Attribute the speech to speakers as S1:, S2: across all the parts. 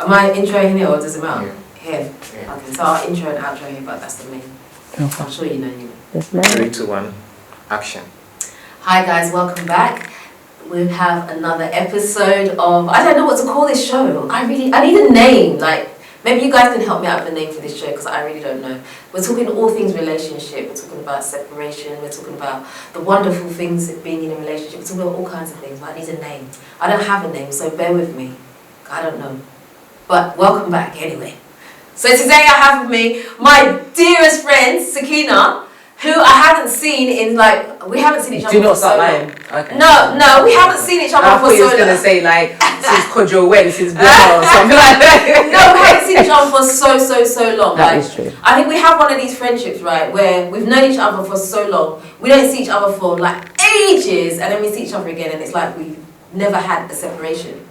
S1: Am I introing here or does it matter?
S2: Yeah.
S1: Here.
S2: Yeah.
S1: Okay, so I'll intro and outro here, but that's the main.
S3: Okay.
S1: I'm sure you know anyway.
S3: Yes, ma'am.
S2: 3, 2, 1, action.
S1: Hi guys, welcome back. We have another episode of, I don't know what to call this show. I need a name. Like, maybe you guys can help me out with a name for this show because I really don't know. We're talking all things relationship. We're talking about separation. We're talking about the wonderful things of being in a relationship. We're talking about all kinds of things, but I need a name. I don't have a name, so bear with me. I don't know. But welcome back anyway. So today I have with me my dearest friend, Sakina, who I haven't seen in we haven't seen each other.
S3: Do not
S1: for
S3: start
S1: so
S3: lying.
S1: long.
S3: Okay.
S1: No, we haven't seen each other
S3: I
S1: for
S3: thought you
S1: so
S3: was
S1: long.
S3: gonna say since Kodjo went, since Bella or something like that.
S1: No, we haven't seen each other for so long.
S3: That is true.
S1: I think we have one of these friendships, right, where we've known each other for so long, we don't see each other for ages, and then we see each other again, and it's like we've never had a separation.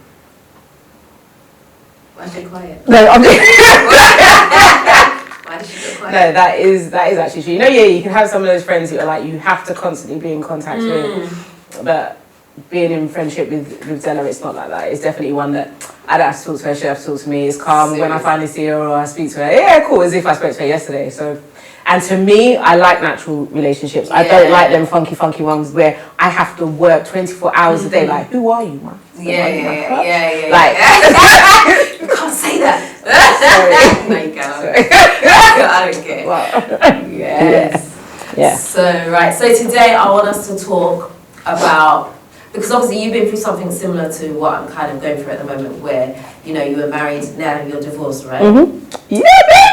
S1: Why is she quiet?
S3: No, I'm just
S1: Why did she go quiet?
S3: No, that is actually true. You can have some of those friends who are you have to constantly be in contact with. But being in friendship with Zella, it's not like that. It's definitely one that I don't have to talk to her, she has to talk to me. It's calm when I finally see her or I speak to her. Yeah, cool, as if I spoke to her yesterday. So, and to me, I like natural relationships. I don't like them funky ones where I have to work 24 hours a day. Like, who are you, man?
S1: Yeah.
S3: Like,
S1: you can't say that. No, you can't. I don't care.
S3: Wow.
S1: Yes.
S3: Yeah.
S1: So today I want us to talk about, because obviously you've been through something similar to what I'm kind of going through at the moment, where you were married, now you're divorced, right?
S3: Yeah, baby.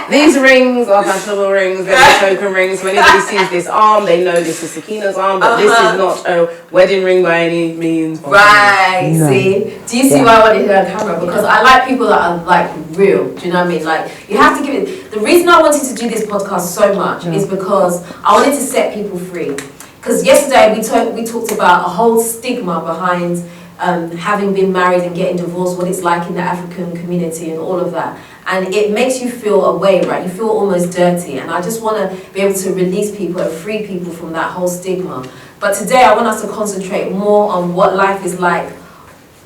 S3: These rings are fashionable rings, they're token rings. When anybody sees this arm, they know this is Sakina's arm, but this is not a wedding ring by any means.
S1: Right,
S3: No.
S1: see? Do you see why I wanted her on camera? Because I like people that are real, do you know what I mean? You have to give it, the reason I wanted to do this podcast so much is because I wanted to set people free. Because yesterday we talked about a whole stigma behind having been married and getting divorced, what it's like in the African community and all of that. And it makes you feel away, right? You feel almost dirty. And I just want to be able to release people and free people from that whole stigma. But today I want us to concentrate more on what life is like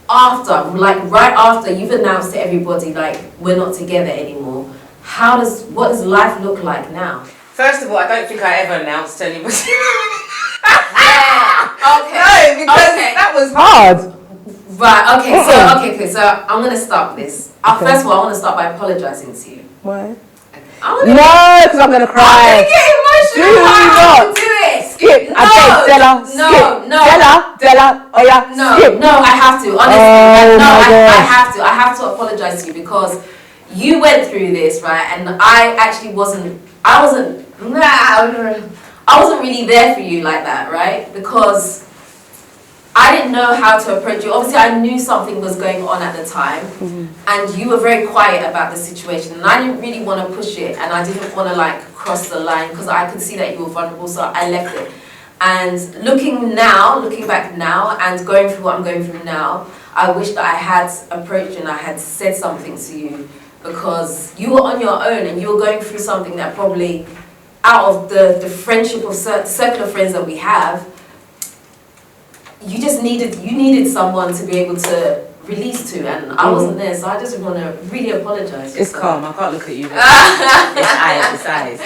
S1: after, right after you've announced to everybody, we're not together anymore. What does life look like now?
S3: First of all, I don't think I ever announced to anybody.
S1: Okay.
S3: No, because that was hard.
S1: Right, okay, so I'm going to start this. First of all, I want to start by apologising to you.
S3: Why?
S1: No,
S3: because I'm going to cry.
S1: I'm going to get emotional.
S3: Do not.
S1: Do it.
S3: Skip.
S1: No,
S3: I beg Stella. Skip.
S1: No.
S3: Stella. Oh yeah. Skip.
S1: No, I have to. Honestly,
S3: Oh,
S1: I have to apologise to you because you went through this, right? And I actually wasn't really there for you like that, right? Because I didn't know how to approach you. Obviously, I knew something was going on at the time, and you were very quiet about the situation, and I didn't really want to push it, and I didn't want to cross the line because I could see that you were vulnerable, so I left it. And looking back now, and going through what I'm going through now, I wish that I had approached and I had said something to you because you were on your own and you were going through something that probably, out of the friendship of circle of friends that we have, you needed someone to be able to release to, and I wasn't there, so I just want to really apologise.
S3: It's calm. I can't look at you. It's eyes.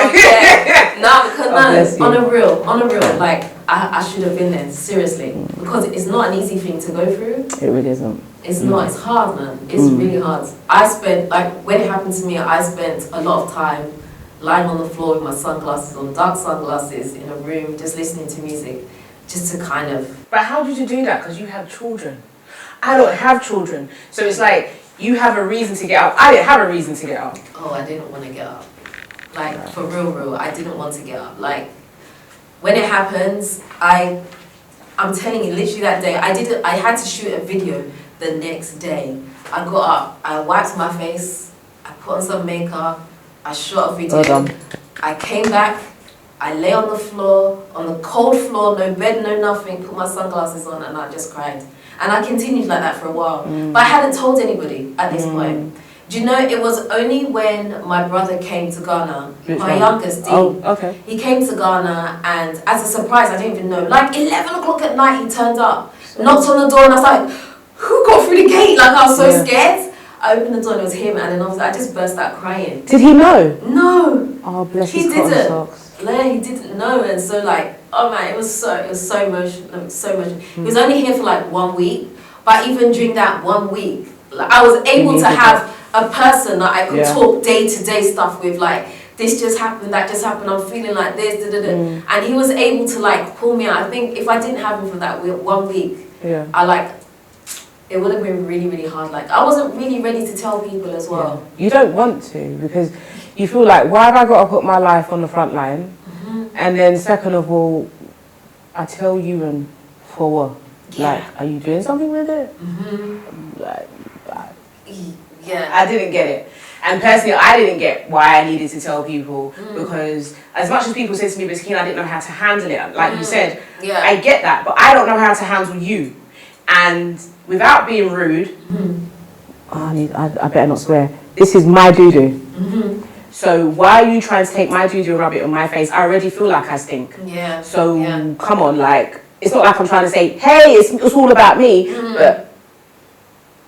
S1: Okay. No, because
S3: Oh,
S1: on a real, I should have been there, seriously, because it's not an easy thing to go through.
S3: It really isn't.
S1: It's not. It's hard, man. It's really hard. I spent when it happened to me, I spent a lot of time lying on the floor with my sunglasses on, dark sunglasses, in a room, just listening to music. Just to kind of...
S3: But how did you do that? Because you have children. I don't have children. So it's you have a reason to get up. I didn't have a reason to get up.
S1: Oh, I didn't want to get up. For real, I didn't want to get up. When it happens, I'm telling you, literally that day, I had to shoot a video the next day. I got up, I wiped my face, I put on some makeup, I shot a video.
S3: Well done.
S1: I came back, I lay on the floor, on the cold floor, no bed, no nothing, put my sunglasses on, and I just cried. And I continued like that for a while. But I hadn't told anybody at this point. Do you know, it was only when my brother came to Ghana, my youngest, Dean.
S3: Oh, okay.
S1: He came to Ghana, and as a surprise, I didn't even know, 11 o'clock at night he turned up, knocked on the door, and I was like, who walked through the gate, like I was so scared. I opened the door and it was him, and then I just burst out crying.
S3: Did he know?
S1: No.
S3: Oh, bless
S1: he
S3: his cotton
S1: didn't.
S3: socks.
S1: Yeah, he didn't know, and so like, oh man, it was so emotional, so much. He was only here for like 1 week, but even during that 1 week, like, I was able to have a person that I could talk day-to-day stuff with, like, this just happened, that just happened, I'm feeling like this, and he was able to like pull me out. I think if I didn't have him for that 1 week, it would have been really, really hard. Like, I wasn't really ready to tell people as well.
S3: You don't want to, because you feel like, why have I got to put my life on the front line? And then second of all, I tell you, and for what? Like, are you doing something with it? Like, I didn't get it. And personally, I didn't get why I needed to tell people, because as much as people say to me, Biskina, I didn't know how to handle it. Like you said, I get that, but I don't know how to handle you. And without being rude, I better not swear. This is my doo-doo. So why are you trying to take my doo-doo and rub it on my face? I already feel like I stink. So come on, like, it's not like I'm trying to say, hey, it's all about me, but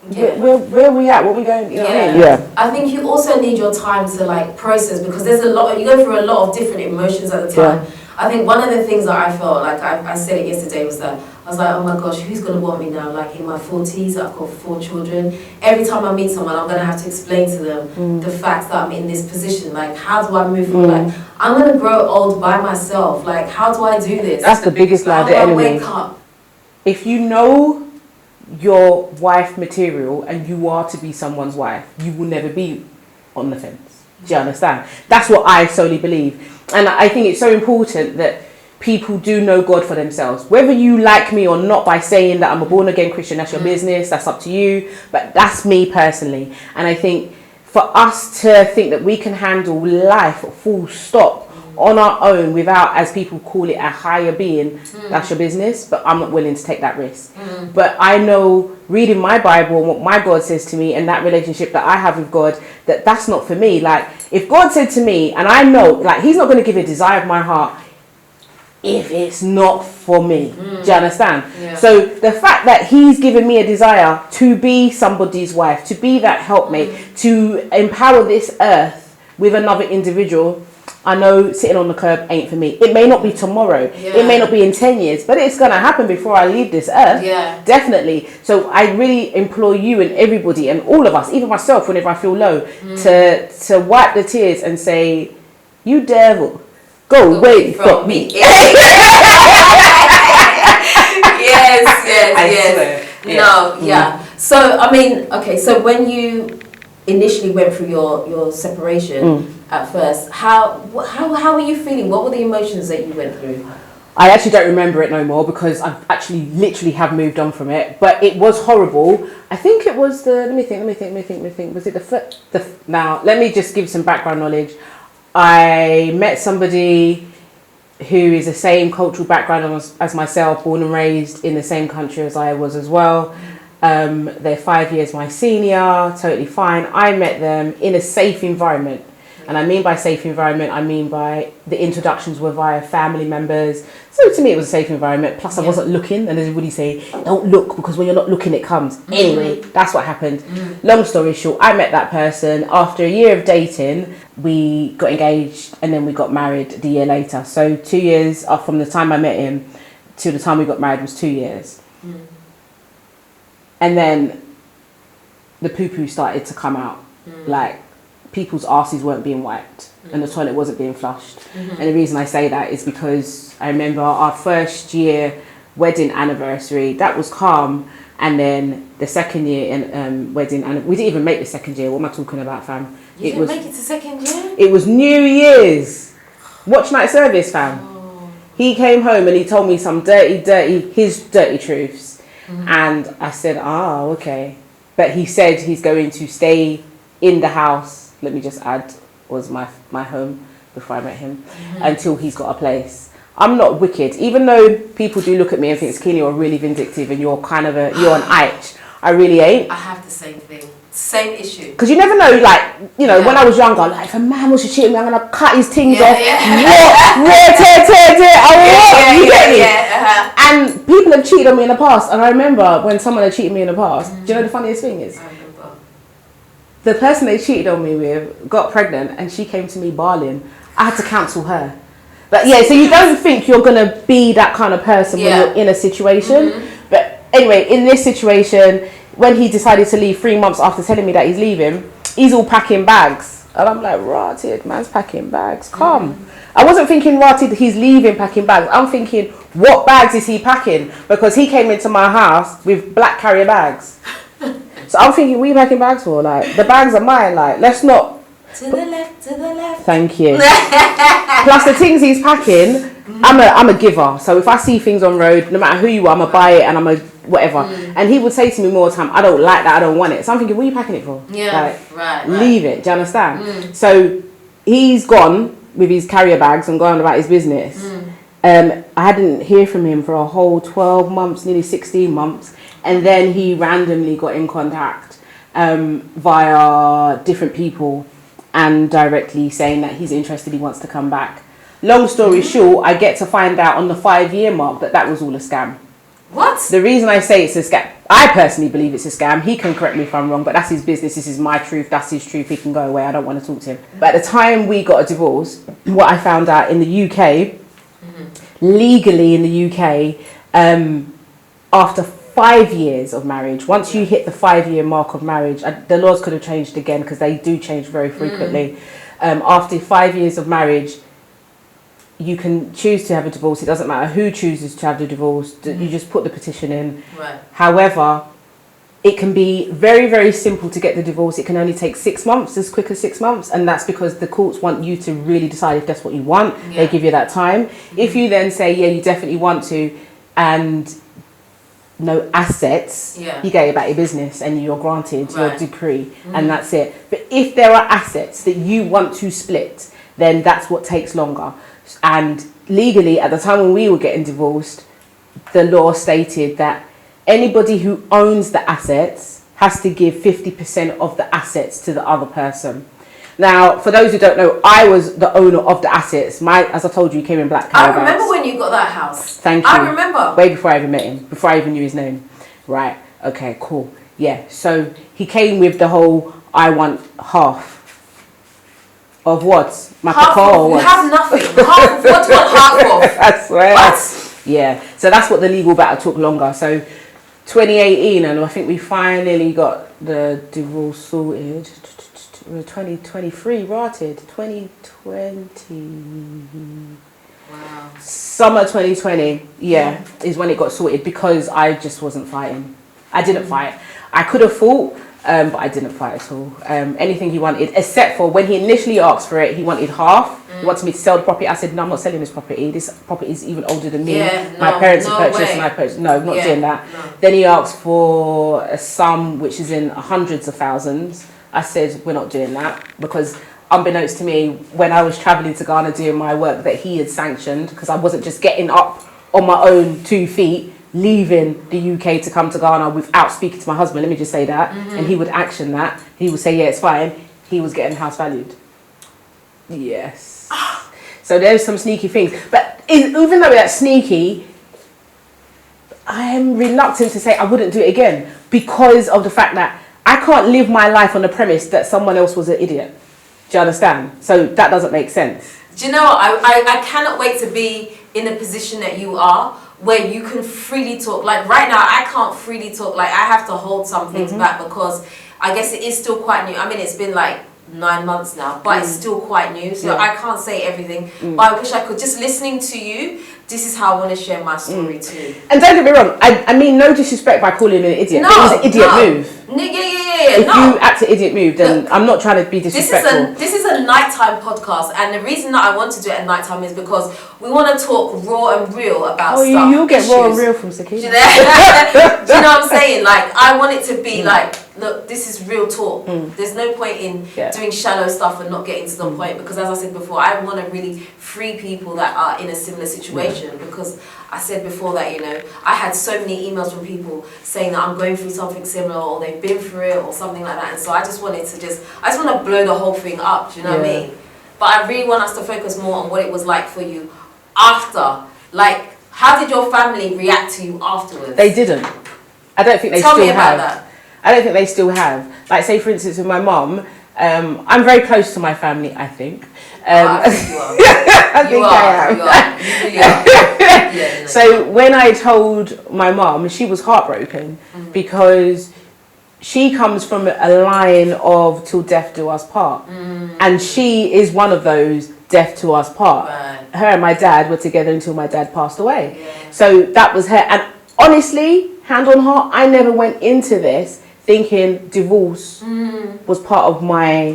S3: where are we at? What are we going? You know what I mean?
S1: I think you also need your time to like process, because there's a lot. You go through a lot of different emotions at the time. I think one of the things that I felt like I said it yesterday was that I was like, oh my gosh, who's gonna want me now? Like in my 40s, I've got 4 children. Every time I meet someone, I'm gonna have to explain to them the fact that I'm in this position. Like, how do I move forward? Like, I'm gonna grow old by myself. Like, how do I do this?
S3: That's the biggest lie of the enemy.
S1: How do I wake up?
S3: If you know your wife material and you are to be someone's wife, you will never be on the fence. Do you understand? That's what I solely believe. And I think it's so important that people do know God for themselves. Whether you like me or not by saying that I'm a born again Christian, that's your business, that's up to you. But that's me personally. And I think for us to think that we can handle life full stop on our own without, as people call it, a higher being, that's your business, but I'm not willing to take that risk. But I know, reading my Bible and what my God says to me and that relationship that I have with God, that's not for me. Like, if God said to me, and I know, like, he's not going to give a desire of my heart if it's not for me. Do you understand? So the fact that he's given me a desire to be somebody's wife, to be that helpmate, to empower this earth with another individual, I know sitting on the curb ain't for me. It may not be tomorrow. It may not be in 10 years, but it's going to happen before I leave this earth. Definitely. So I really implore you and everybody and all of us, even myself, whenever I feel low, to wipe the tears and say, you devil, go away from me. Yes.
S1: So, I mean, okay, so when you initially went through your separation at first, how were you feeling? What were the emotions that you went through?
S3: I actually don't remember it no more, because I actually literally have moved on from it. But it was horrible. I think it was let me think. Was it now, let me just give some background knowledge. I met somebody who is the same cultural background as myself, born and raised in the same country as I was as well. They're 5 years my senior, totally fine. I met them in a safe environment. And I mean by safe environment, I mean by the introductions were via family members. So to me, it was a safe environment. Plus, I wasn't looking. And as everybody say, don't look, because when you're not looking, it comes. Anyway, that's what happened. Long story short, I met that person. After a year of dating, we got engaged and then we got married the year later. So 2 years from the time I met him to the time we got married was 2 years. And then the poo-poo started to come out. Like, people's arses weren't being wiped and the toilet wasn't being flushed. And the reason I say that is because I remember our first year wedding anniversary, that was calm. And then the second year in wedding, and we didn't even make the second year. What am I talking about, fam?
S1: You didn't make it to second year?
S3: It was New Year's. Watch night service, fam. He came home and he told me some his dirty truths. And I said, okay. But he said he's going to stay in the house, let me just add, was my home before I met him, until he's got a place. I'm not wicked, even though people do look at me and think, Skinny, you're really vindictive and you're an ite. I really ain't.
S1: I have the same thing. Same issue.
S3: Because you never know, like, you know,
S1: Yeah.
S3: when I was younger, like, if a man was to cheat me, I'm going to cut his things off.
S1: Yeah.
S3: You get me?
S1: Yeah.
S3: And people have cheated on me in the past. And I remember when someone had cheated me in the past, do you know the funniest thing is?
S1: I remember.
S3: The person they cheated on me with got pregnant and she came to me bawling. I had to counsel her. But yeah, so you don't think you're going to be that kind of person when you're in a situation. But anyway, in this situation, when he decided to leave 3 months after telling me that he's leaving, he's all packing bags. And I'm like, rotted, man's packing bags. Come. I wasn't thinking rotted, he's leaving packing bags. I'm thinking, what bags is he packing? Because he came into my house with black carrier bags. So I'm thinking, what are you packing bags for? Like, the bags are mine. Like, let's not.
S1: To the left, to the left.
S3: Thank you. Plus the things he's packing, I'm a giver. So if I see things on road, no matter who you are, I'm going to buy it and I'm a whatever. And he would say to me more time, I don't like that, I don't want it. So I'm thinking, what are you packing it for?
S1: Yeah,
S3: like,
S1: right.
S3: Leave it, do you understand? So he's gone with his carrier bags and gone about his business. I hadn't heard from him for a whole 12 months, nearly 16 months. And then he randomly got in contact via different people and directly saying that he's interested, he wants to come back. Long story short, I get to find out on the 5-year mark that was all a scam.
S1: What?
S3: The reason I say it's a scam, I personally believe it's a scam. He can correct me if I'm wrong, but that's his business. This is my truth. That's his truth. He can go away. I don't want to talk to him. But at the time we got a divorce, what I found out in the UK, legally in the UK, after 5 years of marriage, once you hit the 5-year mark of marriage, the laws could have changed again because they do change very frequently. After 5 years of marriage, you can choose to have a divorce. It doesn't matter who chooses to have the divorce. You just put the petition in.
S1: Right.
S3: However, it can be very, very simple to get the divorce. It can only take 6 months, as quick as 6 months. And that's because the courts want you to really decide if that's what you want. They give you that time. If you then say, yeah, you definitely want to, and no assets, you go about your business and you're granted your decree and that's it. But if there are assets that you want to split, then that's what takes longer. And legally, at the time when we were getting divorced, the law stated that anybody who owns the assets has to give 50% of the assets to the other person. Now, for those who don't know, I was the owner of the assets. As I told you, he came in black carrier bags.
S1: I remember when you got that house.
S3: Thank you.
S1: I remember.
S3: Way before I even met him, before I even knew his name. Right, okay, cool. Yeah, so he came with the whole, I want half. Of what? My car or what?
S1: You have nothing. Half of what? What half of?
S3: I swear.
S1: What?
S3: Yeah, so that's what the legal battle took longer. So 2018, and I think we finally got the divorce sorted. 2023 rotted. 2020.
S1: Wow.
S3: Summer 2020, is when it got sorted because I just wasn't fighting. I didn't fight. I could have fought. But I didn't fight at all. Anything he wanted, except for when he initially asked for it, he wanted half. He wanted me to sell the property. I said, no, I'm not selling this property. This property is even older than me. My parents have purchased and I purchased. No, I'm not doing that.
S1: No.
S3: Then he asked for a sum which is in hundreds of thousands. I said, we're not doing that because unbeknownst to me, when I was traveling to Ghana doing my work that he had sanctioned, because I wasn't just getting up on my own 2 feet, leaving the UK to come to Ghana without speaking to my husband, let me just say that, and he would action that. He would say, yeah, it's fine. He was getting house valued. Yes. So there's some sneaky things. But even though that's sneaky, I am reluctant to say I wouldn't do it again because of the fact that I can't live my life on the premise that someone else was an idiot. Do you understand? So that doesn't make sense.
S1: Do you know what? I cannot wait to be in the position that you are, where you can freely talk. Like right now, I can't freely talk. Like I have to hold some things back because I guess it is still quite new. I mean, it's been like 9 months now, but it's still quite new. So I can't say everything. But I wish I could. Just listening to you, this is how I want to share my story too.
S3: And don't get me wrong, I mean no disrespect by calling him an idiot.
S1: No,
S3: it was an idiot move.
S1: Yeah.
S3: If you act an idiot move, then look, I'm not trying to be disrespectful.
S1: This is a nighttime podcast, and the reason that I want to do it at nighttime is because we want to talk raw and real about stuff.
S3: You'll get raw and real from Sakina.
S1: Do you know what I'm saying? Like I want it to be like look, this is real talk. There's no point in doing shallow stuff and not getting to the point, because as I said before, I want to really free people that are in a similar situation, because I said before that, you know, I had so many emails from people saying that I'm going through something similar, or they've been through it, or something like that, and so I just want to blow the whole thing up, do you know what I mean? But I really want us to focus more on what it was like for you after. Like, how did your family react to you afterwards?
S3: They didn't. I don't think they
S1: Tell
S3: still
S1: me about
S3: have.
S1: that.
S3: I don't think they still have. Like, say for instance with my mum, I'm very close to my family, I think.
S1: I think you are.
S3: I am. Yeah, so when I told my mum, she was heartbroken because she comes from a line of till death do us part. And she is one of those death to us part.
S1: Right.
S3: Her and my dad were together until my dad passed away. Yeah. So that was her. And honestly, hand on heart, I never went into this thinking divorce was part of my,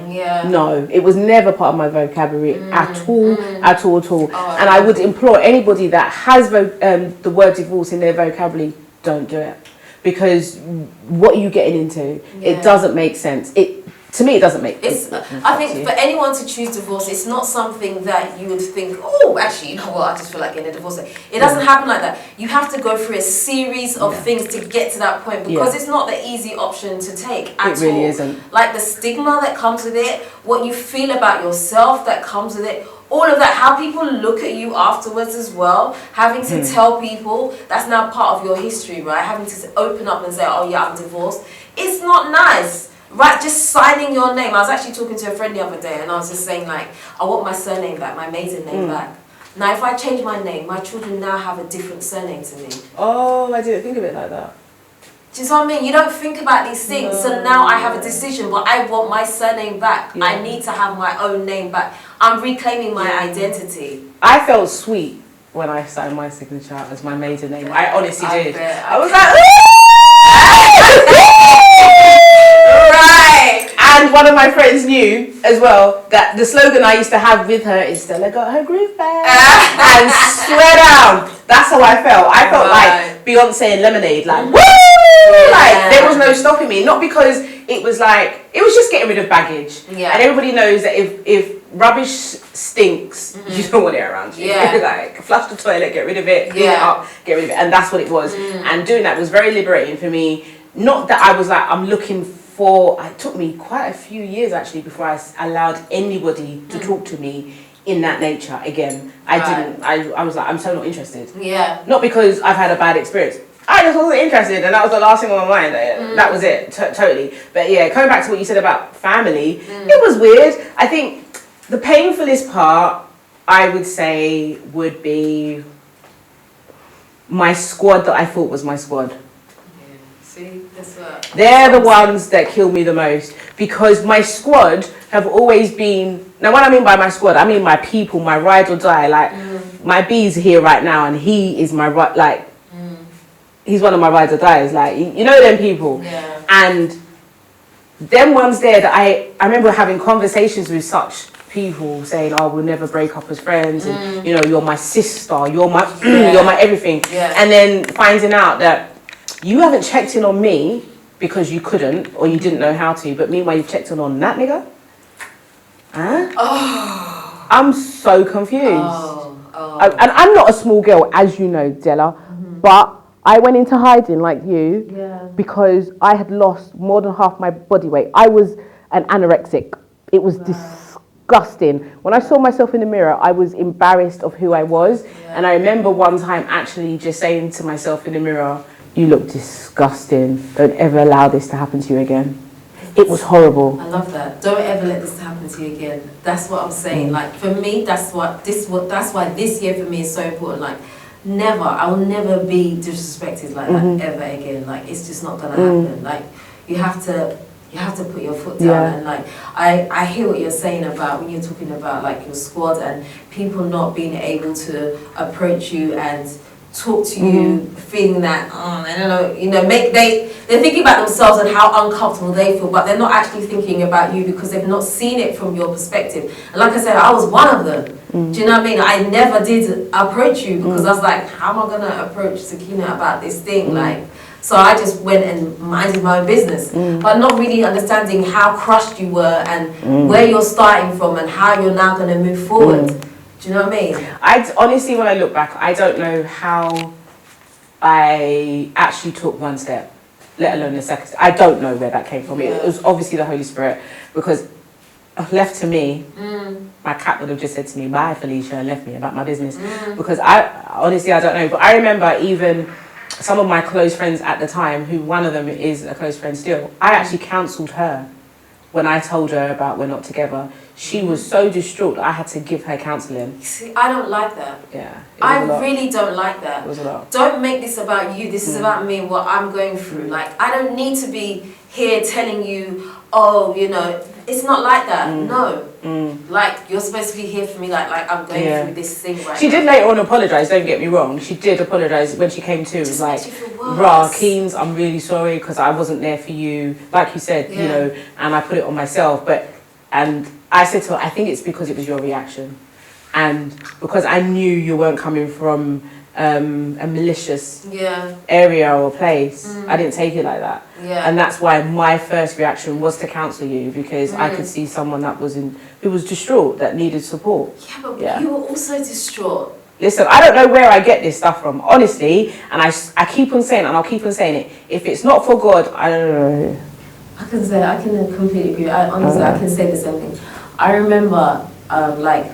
S3: no, it was never part of my vocabulary at all. Oh, and I would implore anybody that has the word divorce in their vocabulary, don't do it. Because what are you getting into? It doesn't make sense. To me, it doesn't make sense.
S1: I think for anyone to choose divorce, it's not something that you would think, oh, actually, you know what, I just feel like getting a divorce. It doesn't happen like that. You have to go through a series of things to get to that point, because it's not the easy option to take at all. It really isn't. Like the stigma that comes with it, what you feel about yourself that comes with it, all of that, how people look at you afterwards as well, having to tell people, that's now part of your history, right? Having to open up and say, oh yeah, I'm divorced. It's not nice. Right, just signing your name. I was actually talking to a friend the other day, and I was just saying, like, I want my surname back, my maiden name back. Now, if I change my name, my children now have a different surname to me.
S3: Oh, I didn't think of it like that.
S1: Do you know what I mean? You don't think about these things. No. So now I have a decision, but I want my surname back. Yeah. I need to have my own name back. I'm reclaiming my identity.
S3: I felt sweet when I signed my signature as my maiden name. I honestly did. I was like, right. And one of my friends knew as well that the slogan I used to have with her is Stella got her groove back. And swear down, that's how I felt. I felt like Beyonce and Lemonade, like woo! Like there was no stopping me. Not because it was like, it was just getting rid of baggage. Yeah. And everybody knows that if rubbish stinks, you don't want it around you. Yeah. Like flush the toilet, get rid of it, clean it up, get rid of it. And that's what it was. And doing that was very liberating for me. Not that I was like, I'm looking for, it took me quite a few years actually before I allowed anybody to talk to me in that nature again. I was like, I'm so not interested. Yeah. Not because I've had a bad experience. I just wasn't interested, and that was the last thing on my mind. That was it, totally. But yeah, coming back to what you said about family, it was weird. I think the painfulest part, I would say, would be my squad that I thought was my squad.
S1: See, that's what
S3: they're the ones that kill me the most, because my squad have always been, now what I mean by my squad, I mean my people, my ride or die. Like my B's here right now, and he is my he's one of my ride or dies. Like you know them people, and them ones there that I remember having conversations with such people saying, oh, we'll never break up as friends, and you know, you're my sister, you're my you're my everything, and then finding out that you haven't checked in on me because you couldn't or you didn't know how to, but meanwhile you've checked in on that nigga? Huh? Oh. I'm so confused. And I'm not a small girl, as you know, Della, but I went into hiding like you because I had lost more than half my body weight. I was an anorexic. It was disgusting. When I saw myself in the mirror, I was embarrassed of who I was. And I remember one time actually just saying to myself in the mirror, you look disgusting. Don't ever allow this to happen to you again. It was horrible. I
S1: love that. Don't ever let this happen to you again. That's what I'm saying. Like for me, that's why this year for me is so important. Like never, I will never be disrespected like that ever again. Like it's just not gonna happen. Like you have to put your foot down. And like I hear what you're saying about when you're talking about like your squad and people not being able to approach you and talk to you, feeling that I don't know, you know, they're thinking about themselves and how uncomfortable they feel, but they're not actually thinking about you because they've not seen it from your perspective. And like I said, I was one of them. Do you know what I mean? I never did approach you because I was like, how am I gonna approach Sakina about this thing? Like So I just went and minded my own business, but not really understanding how crushed you were and where you're starting from and how you're now going to move forward. Do you know what I mean?
S3: I honestly, when I look back, I don't know how I actually took one step, let alone the second. I don't know where that came from. It was obviously the Holy Spirit, because left to me, my cat would have just said to me, "Bye, Felicia," and left me about my business. Because I honestly, I don't know. But I remember even some of my close friends at the time, who one of them is a close friend still, I actually counselled her when I told her about we're not together. She was so distraught that I had to give her counselling.
S1: See, I don't like that.
S3: Yeah.
S1: I really don't like that.
S3: It was a lot.
S1: Don't make this about you. This is about me and what I'm going through. Like, I don't need to be here telling you, oh, you know, it's not like that. No. Like, you're supposed to be here for me, like I'm going through this thing right now.
S3: She did later on apologise, don't get me wrong. She did apologise when she came to. It was like, "Rah, Keens, I'm really sorry because I wasn't there for you." Like you said, you know, and I put it on myself. And I said to her, I think it's because it was your reaction. And because I knew you weren't coming from a malicious area or place, I didn't take it like that. And that's why my first reaction was to counsel you, because I could see someone that was who was distraught, that needed support.
S1: Yeah, but you were also distraught.
S3: Listen, I don't know where I get this stuff from, honestly, and I keep on saying it, and I'll keep on saying it. If it's not for God, I don't know.
S1: I can completely agree. Honestly, I can say the same thing. I remember, like,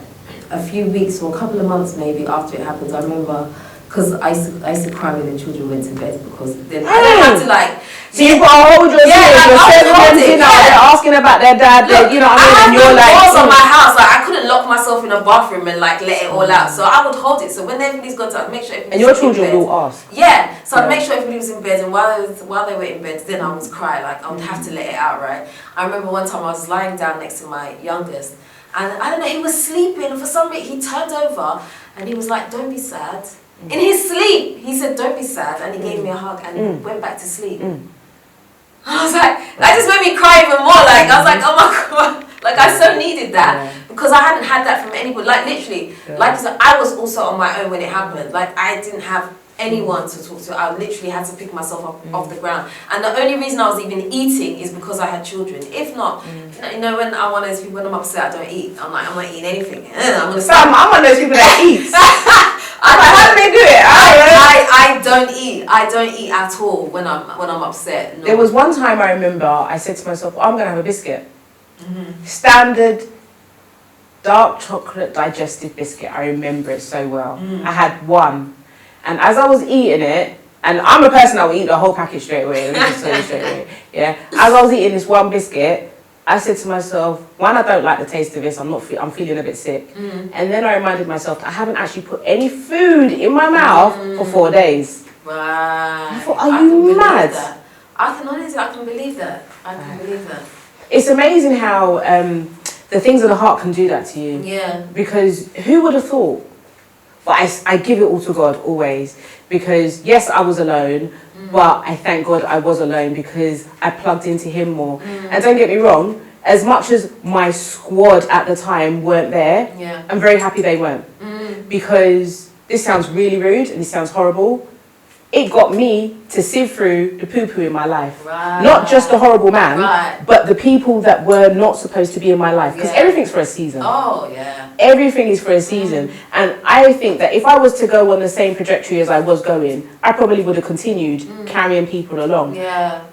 S1: a few weeks or a couple of months maybe after it happened, I remember, because I used to cry when the children went to bed, because then I don't have to, like...
S3: So you've got to hold your tears, you're sending them dinner, they're asking about their dad, you know what I mean, and you're like...
S1: I had on my house, like, I couldn't lock myself in a bathroom and, like, let it all out, so I would hold it, so when everybody's got to make sure everybody's
S3: and your children will ask.
S1: Yeah, so I'd make sure everybody was in bed, and while they were in bed, then I would cry, like, I would have to let it out, right? I remember one time I was lying down next to my youngest, and I don't know, he was sleeping, and for some reason he turned over, and he was like, "Don't be sad." In his sleep, he said, "Don't be sad," and he gave me a hug and went back to sleep. I was like, that just made me cry even more. Like, I was like, oh my God. Like, I so needed that because I hadn't had that from anybody. Like, literally, like you said, I was also on my own when it happened. Like, I didn't have anyone to talk to. I literally had to pick myself up off the ground. And the only reason I was even eating is because I had children. If not, you know, when I'm one of those people, when I'm upset, I don't eat. I'm like, I'm not eating anything. I'm gonna stop.
S3: I'm one of those people that eats. How do they do it?
S1: I don't eat. I don't eat at all when I'm upset. No.
S3: There was one time I remember I said to myself, I'm gonna have a biscuit. Standard dark chocolate digestive biscuit. I remember it so well. I had one, and as I was eating it, and I'm a person that will eat the whole package straight away. Let me just tell you straight away. Yeah. As I was eating this one biscuit, I said to myself, one, I don't like the taste of this. I'm feeling a bit sick. And then I reminded myself that I haven't actually put any food in my mouth for 4 days.
S1: Right.
S3: I thought, are you mad?
S1: I can honestly, I can believe that. I can believe that.
S3: It's amazing how the things of the heart can do that to you.
S1: Yeah.
S3: Because who would have thought? But I give it all to God always. Because yes, I was alone. But I thank God I was alone because I plugged into Him more. And don't get me wrong, as much as my squad at the time weren't there, I'm very happy they weren't. Because this sounds really rude and this sounds horrible. It got me to sieve through the poo-poo in my life.
S1: Right.
S3: Not just the horrible man, but the people that were not supposed to be in my life. Because everything's for a season.
S1: Oh, yeah.
S3: Everything is for a season. And I think that if I was to go on the same trajectory as I was going, I probably would have continued carrying people along.
S1: Yeah.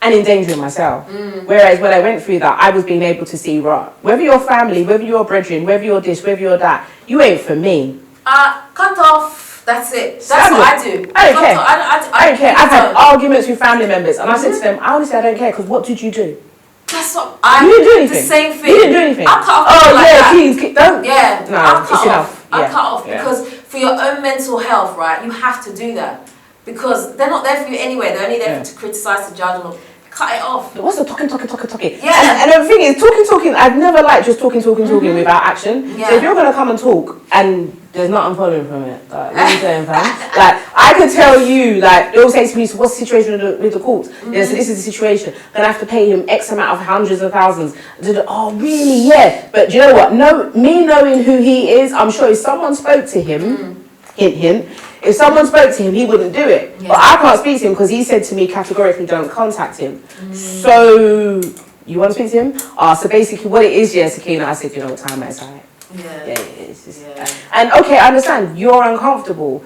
S3: And endangering myself. Whereas when I went through that, I was being able to see, right, whether you're family, whether you're brethren, whether you're this, whether you're that, you ain't for me.
S1: Cut off. That's it. That's what I do.
S3: I don't care. I don't care. I've had arguments with family members, and I said to them, honestly, I don't care, because what did you do?
S1: That's what
S3: you didn't do anything.
S1: The same thing.
S3: You didn't do anything.
S1: I'll cut off.
S3: Oh
S1: like
S3: yeah,
S1: that.
S3: please don't.
S1: Yeah.
S3: No,
S1: I'll cut
S3: it's
S1: off.
S3: enough.
S1: I'll cut off because for your own mental health, right? You have to do that because they're not there for you anyway. They're only there to criticize, to judge, and cut it off.
S3: What's the talking?
S1: Yeah.
S3: And the thing is, talking. I've never liked just talking without action.
S1: Yeah.
S3: So if you're gonna come and talk and there's nothing following from it, like, what are you saying, fam? Like, I could tell you, like, they all say to me, so what's the situation with the courts? Yeah, so this is the situation. Gonna have to pay him X amount of hundreds of thousands. Oh, really? Yeah. But do you know what? Me knowing who he is, I'm sure if someone spoke to him, hint, If someone spoke to him, he wouldn't do it.
S1: Yes.
S3: But I can't speak to him because he said to me categorically, don't contact him. So, you want to speak to him? So basically what it is, Sakina, I said, you know what time it's like.
S1: Yeah.
S3: It's just, and okay, I understand, you're uncomfortable.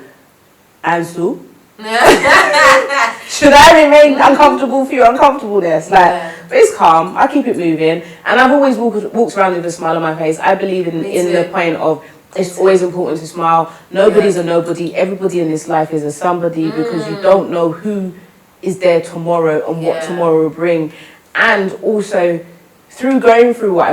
S3: And so? Should I remain uncomfortable for your uncomfortableness? But it's calm. I keep it moving, and I've always walked around with a smile on my face. I believe in the point of it's always important to smile. Nobody's a nobody. Everybody in this life is a somebody because you don't know who is there tomorrow and what tomorrow will bring. And also, through going through what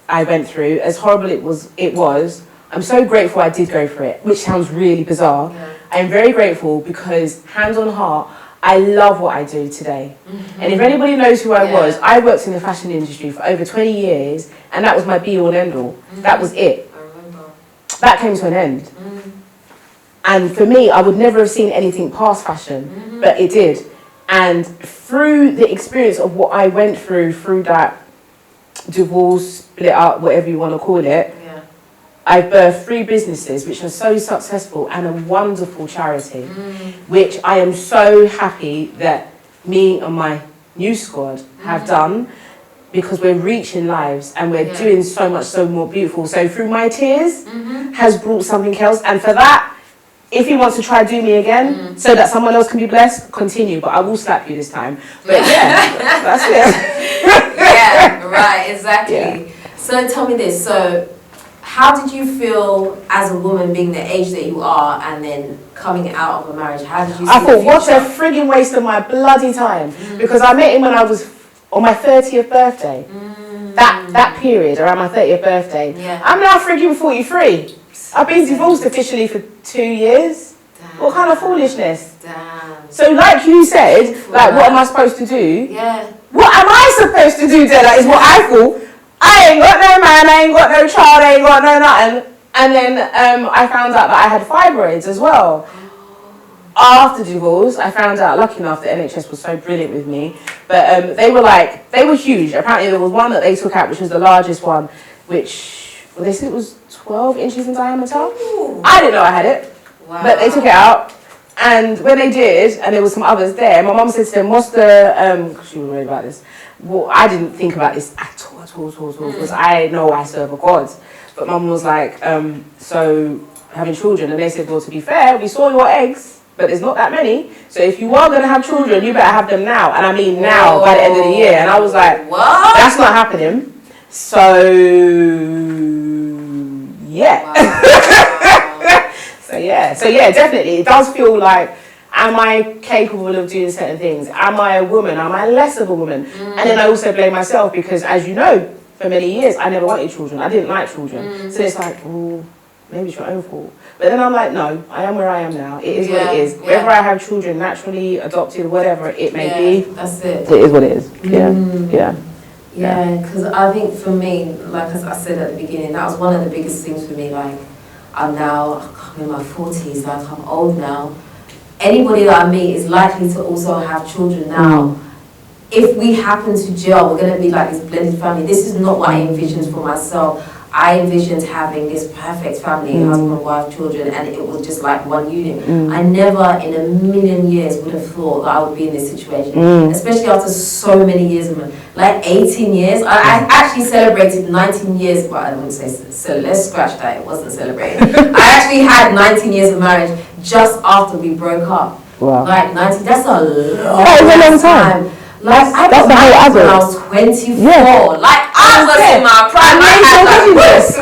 S3: I went through, as horrible it was. I'm so grateful I did go for it, which sounds really bizarre. I'm very grateful because, hands on heart, I love what I do today. And if anybody knows who I was, I worked in the fashion industry for over 20 years, and that was my be-all and end-all. That was it.
S1: I remember.
S3: That came to an end. And for me, I would never have seen anything past fashion, but it did. And through the experience of what I went through that divorce, split up, whatever you want to call it, I birthed 3 businesses which are so successful and a wonderful charity, which I am so happy that me and my new squad have done, because we're reaching lives and we're doing so much so more beautiful. So through my tears has brought something else, and for that, if he wants to try do me again so that someone else can be blessed, continue, but I will slap you this time. But that's it.
S1: Right, exactly.
S3: Yeah.
S1: So tell me this, so how did you feel as a woman being the age that you are and then coming out of a marriage? How did you see
S3: I
S1: the
S3: thought, what a
S1: future?
S3: frigging waste of my bloody time. Because I met him when I was on my 30th birthday. That period, around my 30th birthday. I'm now frigging 43. I've been divorced officially for 2 years.
S1: Damn.
S3: What kind of foolishness?
S1: Damn.
S3: So like you said, like what am I supposed to do? What am I supposed to do, Della, is what I thought. I ain't got no man, I ain't got no child, I ain't got no nothing. And then I found out that I had fibroids as well. After divorce, I found out, lucky enough, the NHS was so brilliant with me. But they were huge. Apparently there was one that they took out, which was the largest one, which, they said it was 12 inches in diameter. I didn't know I had it, but they took it out. And when they did, and there was some others there, my mum said to them, what's the, she was worried about this. Well, I didn't think about this at all, because I know I serve a God. But mum was like, so having children, and they said, well, to be fair, we saw your eggs, but there's not that many. So if you are going to have children, you better have them now. And I mean now, by the end of the year. And I was like,
S1: what?
S3: That's not happening. So, yeah.
S1: Wow.
S3: So yeah, definitely. It does feel like, am I capable of doing certain things? Am I a woman? Am I less of a woman? And then I also blame myself because, as you know, for many years, I never wanted children. I didn't like children. So it's like, oh, maybe it's your own fault. But then I'm like, no, I am where I am now. It is what it is. Whether I have children naturally, adopted, whatever it may be.
S1: That's it.
S3: It is what it is.
S1: Yeah, because I think for me, like as I said at the beginning, that was one of the biggest things for me. Like, I'm in my 40s, like I'm old now. Anybody that I meet is likely to also have children now. If we happen to gel, we're going to be like this blended family. This is not what I envisioned for myself. I envisioned having this perfect family, husband, wife, children, and it was just like one unit. I never in a million years would have thought that I would be in this situation, especially after so many years of like 18 years. I actually celebrated 19 years, but I wouldn't say so. Let's scratch that. It wasn't celebrated. I actually had 19 years of marriage just after we broke up.
S3: Wow.
S1: Like 19. That's a
S3: long time.
S1: Like I was married when I was 24. Like I was in my prime. I had like this.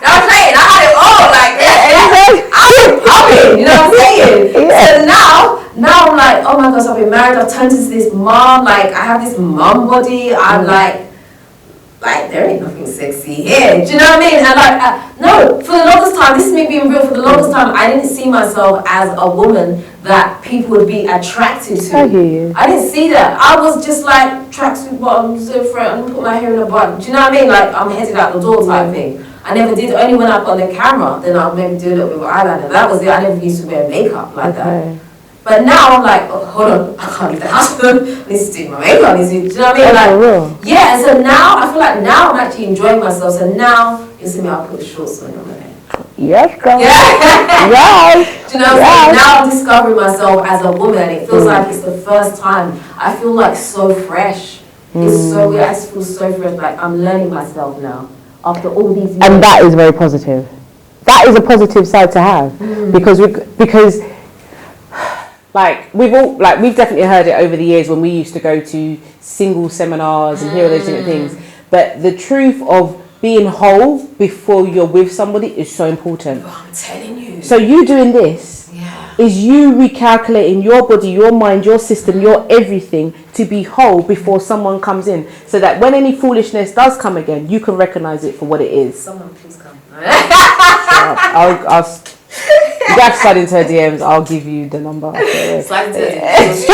S1: I'm saying I had it all like I was popping. You know what I'm saying? So now I'm like, oh my gosh, I've been married. I've turned into this mom. Like I have this mom body. I'm like there ain't nothing sexy here. Do you know what I mean? And like no, for the longest time, this is me being real. For the longest time, I didn't see myself as a woman that people would be attracted to.
S3: I hear you.
S1: I didn't see that. I was just like tracksuit bottoms, so front, I'm gonna put my hair in a bun. Do you know what I mean? Like I'm headed out the door type thing. I never did. Only when I put on the camera, then I'll maybe do a little bit of eyeliner. That was it. I never used to wear makeup like that. But now I'm like, oh, hold on, I can't leave the house. I need to do my makeup. Do you know what I mean? Like, yeah. So now I feel like now I'm actually enjoying myself. So now you see me, I'll put the shorts on.
S3: Yes, girl.
S1: Yeah.
S3: Yes.
S1: Do you know what I'm saying? Now I'm discovering myself as a woman. It feels like it's the first time. I feel like so fresh. It's so weird. I just feel so fresh. Like I'm learning myself now after all these years.
S3: And that is very positive. That is a positive side to have because we've definitely heard it over the years when we used to go to single seminars and hear all those different things. But the truth of being whole before you're with somebody is so important.
S1: Oh, I'm telling you.
S3: So you doing this is you recalculating your body, your mind, your system, your everything to be whole before someone comes in, so that when any foolishness does come again, you can recognize it for what it is.
S1: Someone please come.
S3: I'll you have to slide into her DMs. I'll give you the number.
S1: Slide into her DMs.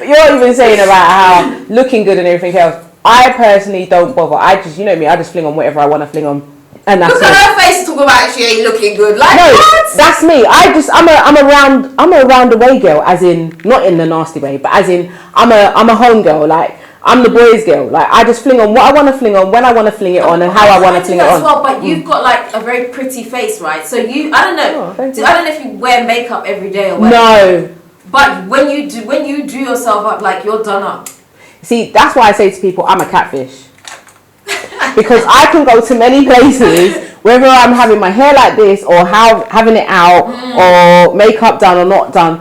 S3: You're even saying about how looking good and everything else. I personally don't bother. I just, you know me, I just fling on whatever I want to fling on. And that's
S1: Look at her face talk about she ain't looking good. Like,
S3: no,
S1: what?
S3: That's me. I'm a round the way girl, as in not in the nasty way, but as in I'm a home girl. Like I'm the boys girl. Like I just fling on what I want to fling on, when I want to fling it on, and how I want to fling it on.
S1: Well, but you've got like a very pretty face, right? So I don't know. I don't know if you wear makeup every day or whatever.
S3: No.
S1: But when you do yourself up, like you're done up.
S3: See, that's why I say to people, I'm a catfish. Because I can go to many places, whether I'm having my hair like this or having it out or makeup done or not done.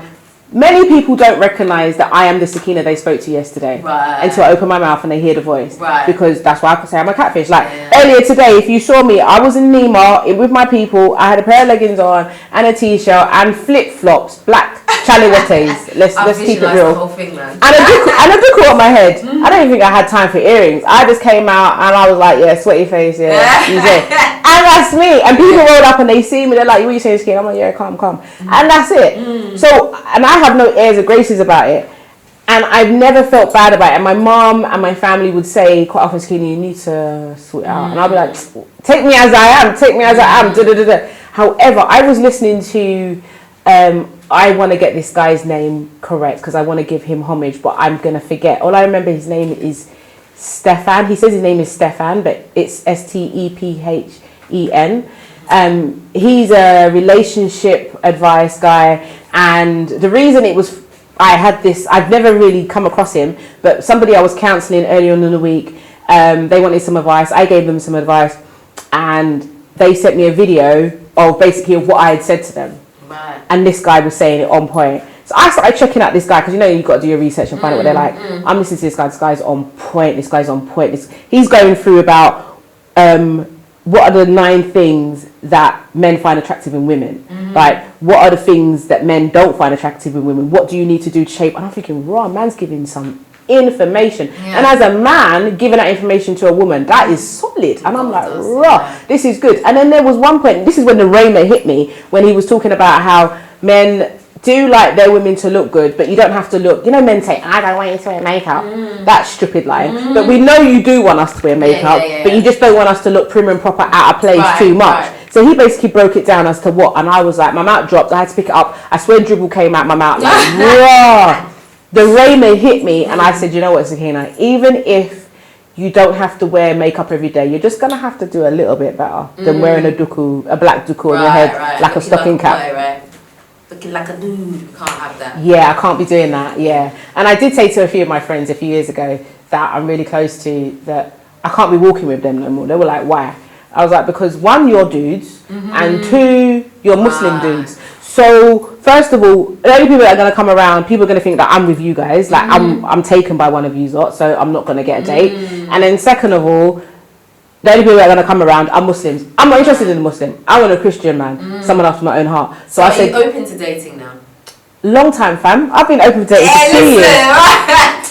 S3: Many people don't recognise that I am the Sakina they spoke to yesterday until I open my mouth and they hear the voice. Because that's why I can say I'm a catfish. Like earlier today, if you saw me, I was in Nima with my people. I had a pair of leggings on and a t-shirt and flip-flops, black chaliwates. Let's keep it real.
S1: The whole thing, man.
S3: And a duku on my head. I don't even think I had time for earrings. I just came out and I was like, yeah, sweaty face, yeah. And that's me. And people rolled up and they see me, they're like, what are you saying, Skin? I'm like, yeah, calm. And that's it. So, and I have no airs or graces about it. And I've never felt bad about it. And my mom and my family would say quite often, Skinny, you need to sort it out. And I'll be like, take me as I am. However, I was listening to I want to get this guy's name correct because I want to give him homage, but I'm going to forget. All I remember his name is Stefan. He says his name is Stefan, but it's Stephen. He's a relationship advice guy, and the reason I've never really come across him, but somebody I was counselling earlier on in the week, they wanted some advice. I gave them some advice, and they sent me a video of basically what I had said to them. And this guy was saying it on point. So I started checking out this guy because you've got to do your research and find out what they're like. I'm listening to this guy. This guy's on point. He's going through about what are the 9 things that men find attractive in women. Like what are the things that men don't find attractive in women? What do you need to do to shape? And I'm thinking, raw, man's giving some information. And as a man giving that information to a woman, that is solid. And I'm like, raw, this is good. And then there was one point, this is when the Raymer hit me, when he was talking about how men do like their women to look good, but you don't have to look, men say, I don't want you to wear makeup. That's stupid line. But we know you do want us to wear makeup, but you just don't want us to look prim and proper out of place too much. So he basically broke it down as to what, and I was like, my mouth dropped, I had to pick it up. I swear dribble came out my mouth like, raw. The Raymer hit me, and I said, you know what, Sakina, even if you don't have to wear makeup every day, you're just going to have to do a little bit better than wearing a black duku on your head, like a stocking cap.
S1: Looking like a dude, you can't have that.
S3: Yeah, I can't be doing that, yeah. And I did say to a few of my friends a few years ago that I'm really close to, that I can't be walking with them no more. They were like, why? I was like, because 1, you're dudes, and 2, you're Muslim dudes. So first of all, the only people that are going to come around, people are going to think that I'm with you guys, like I'm taken by one of you lot, so I'm not going to get a date. And then second of all, the only people that are going to come around are Muslims. I'm not interested in a Muslim. I want a Christian man, someone after my own heart. So I said,
S1: are you open to dating now?
S3: Long time, fam. I've been open to dating for 2 years.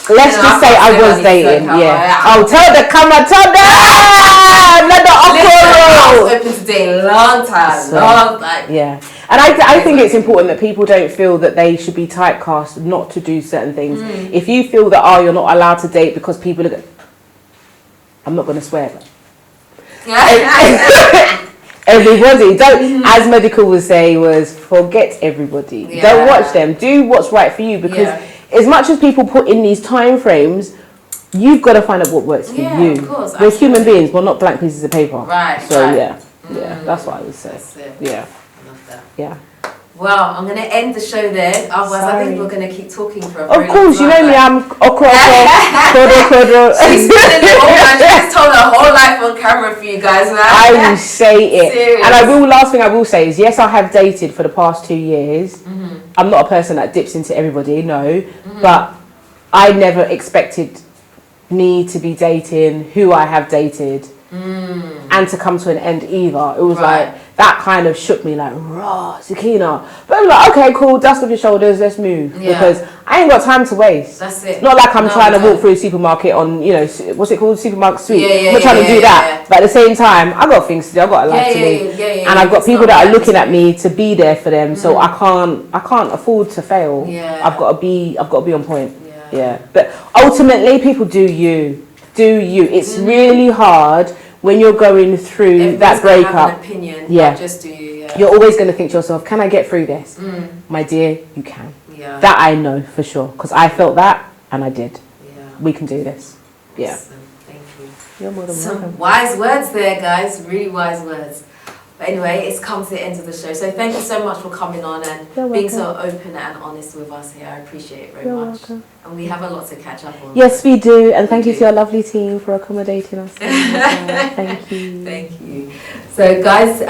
S3: Let's just say I was dating. Oh, tell the camera, tell them. Let the
S1: I was open to dating long time.
S3: Yeah. And I think it's important that people don't feel that they should be typecast not to do certain things. If you feel that, you're not allowed to date because people are... I'm not going to swear, but... Everybody, don't, as medical would say, was forget everybody. Don't watch them. Do what's right for you, because as much as people put in these time frames, you've got to find out what works for you.
S1: Of course.
S3: We're human beings. We're not blank pieces of paper.
S1: Right.
S3: So
S1: right.
S3: yeah, that's what I would say.
S1: That's it.
S3: Yeah.
S1: I love that.
S3: Yeah.
S1: Well, I'm going to end the show there. Otherwise, I think
S3: Sorry.
S1: we're going to keep talking for a
S3: Of
S1: very
S3: course, you
S1: long time.
S3: know me. I'm okra.
S1: She's spending the whole life. She just told her whole life on camera for you guys, man.
S3: I will say it.
S1: Serious.
S3: And last thing I will say is, yes, I have dated for the past 2 years. I'm not a person that dips into everybody, no. But I never expected me to be dating who I have dated and to come to an end either. It was like, that kind of shook me like, raw, Sakina. But I'm like, okay, cool, dust off your shoulders, let's move.
S1: Yeah.
S3: Because I ain't got time to waste.
S1: That's it.
S3: Not like I'm trying to walk through a supermarket on, you know, what's it called, supermarket suite.
S1: Yeah,
S3: I'm not trying to do that. But at the same time, I've got things to do, I've got a life to live. And I've got people that are looking at me to be there for them. So I can't afford to fail.
S1: Yeah.
S3: I've got to be on point. Yeah. But ultimately, people do you. It's really hard when you're going through that breakup.
S1: Have an opinion.
S3: Yeah.
S1: Just do you. Yeah.
S3: You're always going to think to yourself, can I get through this? My dear, you can.
S1: Yeah.
S3: That I know for sure, because I felt that and I did.
S1: Yeah.
S3: We can do this. Yeah.
S1: Awesome. Thank you.
S3: You're more than
S1: Some
S3: welcome.
S1: wise words there, guys. Really wise words. But anyway, it's come to the end of the show. So thank you so much for coming on and being so open and honest with us here. I appreciate it very much.
S3: Welcome.
S1: And we have a lot to catch up on.
S3: Yes, we do. And thank you to your lovely team for accommodating us. Thank you.
S1: Thank you. So, guys,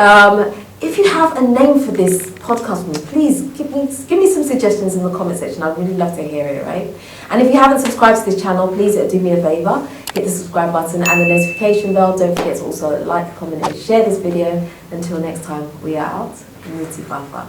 S1: if you have a name for this podcast, please give me some suggestions in the comment section. I'd really love to hear it, right? And if you haven't subscribed to this channel, please do me a favour. Hit the subscribe button and the notification bell. Don't forget to also like, comment and share this video. Until next time, we are out. Nutitfafa.